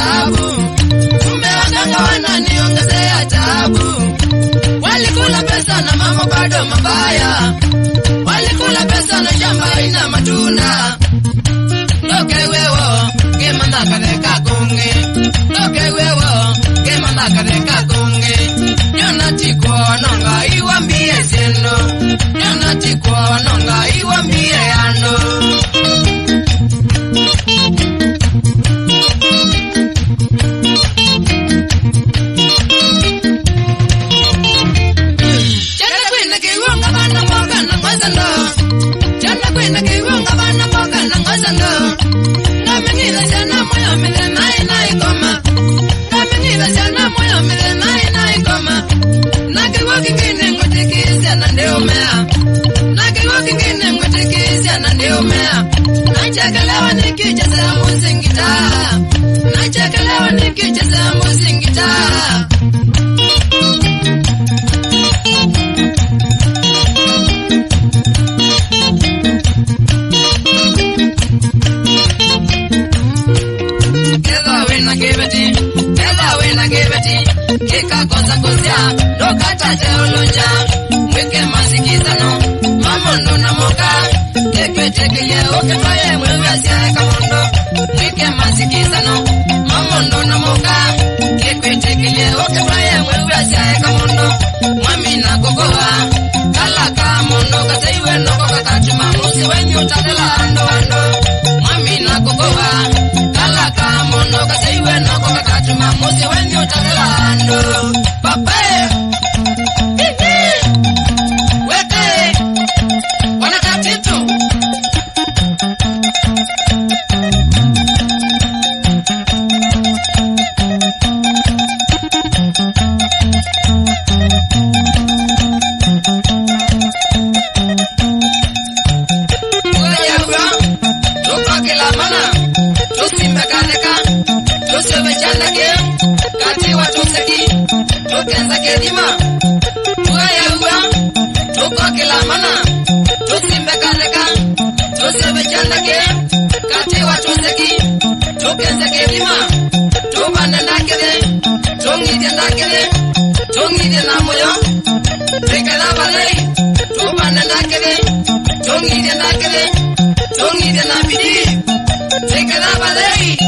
taabu. Kumbe waganga wananiongezea taabu. Walikula pesa na mambo bado mabaya. Walikula pesa na shamba ina matunda. Loke wewo, kemanda kadeka kunge. Loke wewo, kemanda kadeka kunge. Nyonati kwa nonga iwambie sendo. Nyonati kwa nonga iwambie yano. Chana kwenda kiwonga bana mboga na ngozando. Chana kwenda kiwonga bana mboga na ngozando. Namengiza chana moyo mele na ikoma. Namengiza chana moyo mele na ikoma. Nakiwa kingine ngotikizia na ndio mea. Nakiwa kingine ngotikizia na ndio mea. Nachekelewa nikicheza muzingita. Nachekelewa nikicheza muzingita. Kika koza kozia, dokata teolonja. Mwike masikizano, mamondo na moka. Kekwe tekeye oketoye mwewe asiae kamondo. Mwike masikizano, mamondo na moka. Kekwe tekeye oketoye mwewe asiae kamondo. Mwami na kokowa, kala kamondo. Kateiwe noko kakachuma, musi wenyu tatela ando ando. Mwami na kokowa, kala kamondo. Kateiwe noko kakachuma, musi wenyu tatela ando. Pape wete wanatatitu Uyawa tukakila mana tusimbekaneka tusewechandake kati watuseki tukenza kedima Uyawa tukakila mana tusimbekaneka tusewechandake kati watuseki tukenza kedima tubane nakede tungide na moyo tekela balei tubane nakede tungide na bidi tekela balei